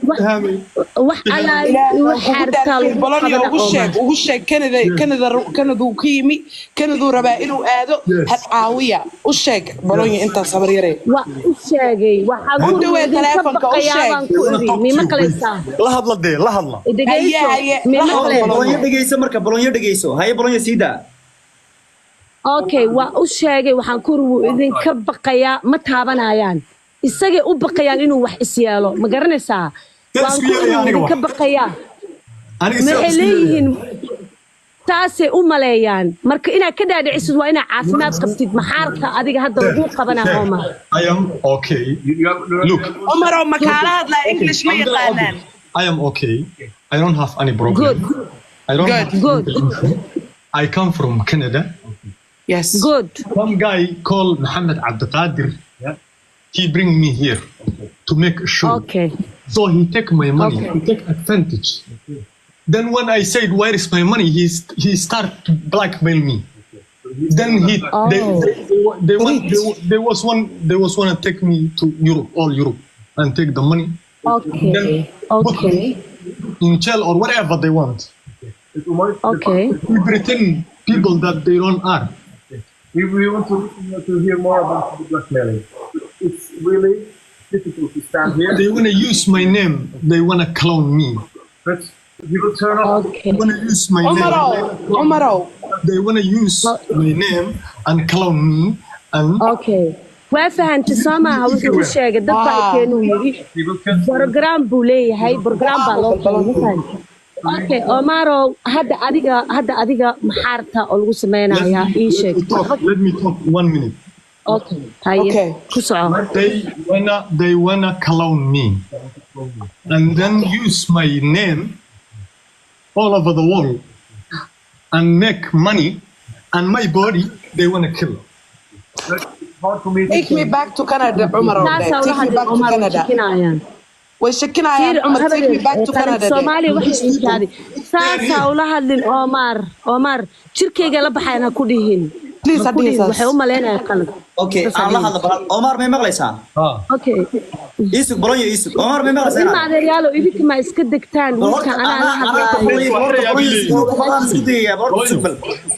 wax ala wax xarta Bologna ugu sheeg Canada uu ka yimi Canada rabaa inuu aado had caawiya u sheeg Bologna inta sabar yare wa u sheegay waxa uu dhawaa telefonka u sheeg ma maqlaysaa la hadla Bologna dhageyso marka Bologna dhageyso haye Bologna siida okay wa u sheegay waxaan ku rubu idinka baqayaa ma taabanayaan isaga u baqayaan inuu wax isyeelo ma garanaysaa waan ku idinka baqayaa ma leeyihiin taasay u maleeyaan marka inaad ka dhaadhicisid waa inaad caafimaad qabtid maxaarka adiga hadda lagu qabanaa Omar I am okay look Omar ma kala hadla English ma yaqaanaan I am okay I don't have any problem good I come from Canada yes good some guy called Mohammed Abdelkader he bring me here to make a show okay so he take my money he take advantage then when I said where is my money he start to blackmail me then they was one to take me to Europe all Europe and take the money okay in jail or whatever they want okay we pretend people that they don't are we want to hear more about the blackmailing. It's really difficult to stand here. They want to use my name. They want to clone me. But he will turn off. okay They want to use my name. Omaro They want to use my name and clone me. And okay waa fahantay Soomaa wuxuu sheegay dad baa keenuu yiri program buu leeyahay program baa loo qabanay okay Omaro hadda adiga maxaarta oo lagu sameeynaya ii sheeg let me talk 1 minute. okay haye ku soco They wanna clone me and then use my name all over the world and make money and my body they wanna kill. take me back to Canada Omar take me back to Canada وشكنايا عمر take me back to Canada Soomaaliya waxay intaadi saasa ula hadlin Omar jirkeyga la baxayna ku dhihin please hadiyasa waxay u maleynayaan qalad okay aan la hadla Omar may maqlaysaa okay isug Bologna Omar may maqlaysaa ma adeeyaalo idinka ma iska degtaan wiilka ana la hadlaayo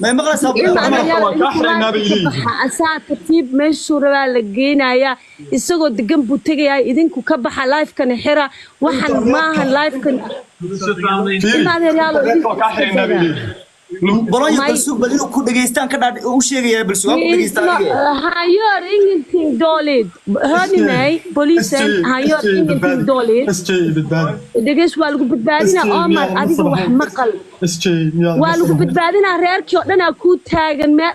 may maqlaysaa asaa tartiib meeshuu rabaa la geenaya isagoo degan buu tagayaa idinku ka baxa live-kan xira waxan maaha live-kan ma adeeyaalo Bologna balsuug bal inuu ku dhageystaan ka dhaad u sheegaya balsuug ku dhageystaan hayor ingenting dooleed honey police hayor ingenting dooleed dhageys waa lagu badbaadina Omar adiga wax maqal waa lagu badbaadina reerkii oo dhan ku taagan ma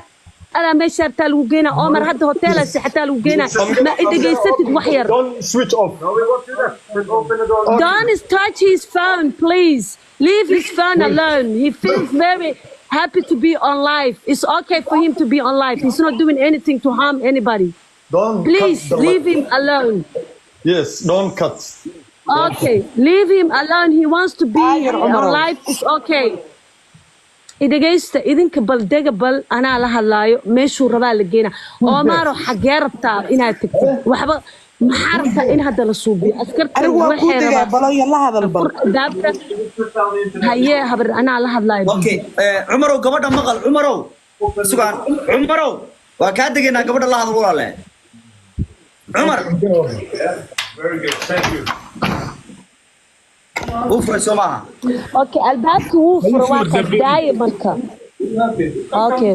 ana meesha taa lagu geena Omar hadda hotel xataa lagu geena ma dhageysatid wax yar Don't switch off. Don't touch his phone please leave his phone alone he feels very happy to be on live it's okay for him to be on live he's not doing anything to harm anybody please leave him alone Yes, don't cut. okay leave him alone he wants to be on live it's okay idageysta idinka baldega bal ana la hadlaayo meeshuu rabaa la geena Omaro xagee rabtaa inaad tagto waxba maxarta in hadda la suubiyo askarta waxay rabaa Bologna la hadal bal daabka haye habar ana la hadlaayo okay Umarow gabadha maqal Umarow sugan Umarow waa ka deganaa gabadha la hadal walaale Umar Very good, thank you. ufra Soomaa okay albaabka wuu furo waa qadaay marka okay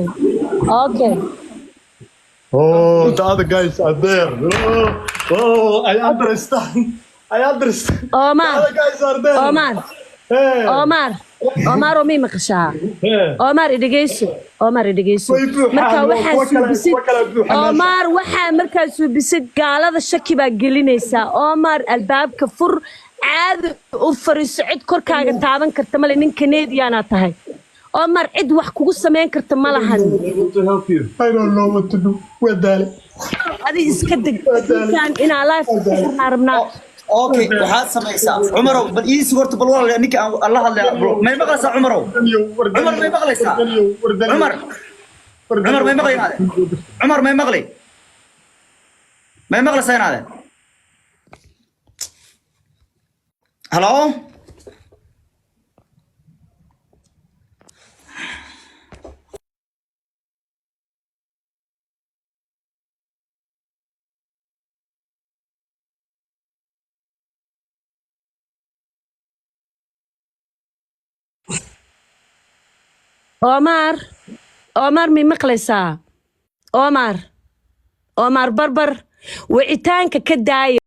Oh, the other guys are there. Oh, I understand. Omar The other guys are there. Hey. Omar mi maqashaa Omar idageyso marka waxaa markaas suubisay gaalada shaki baa gelinaysa Omar albaabka fur caadi u fariiso cid korkaaga taaban karta male nin Canadian tahay Omar cid wax kugu sameyn karta ma lahan I don't know what to do. Where dale? adi iska deg ina live rabnaa okay waxaad samaysaa Umarow bal ii sugarta bal walaal ninka Allah hadlay may maqlaysaa Umarow Umar may maqlaysaa Umar may maqlaysaa Umar may maqlaysaa inaade هلو Omar mi maqlaysaa Omar barbar wicitaanka ka daaya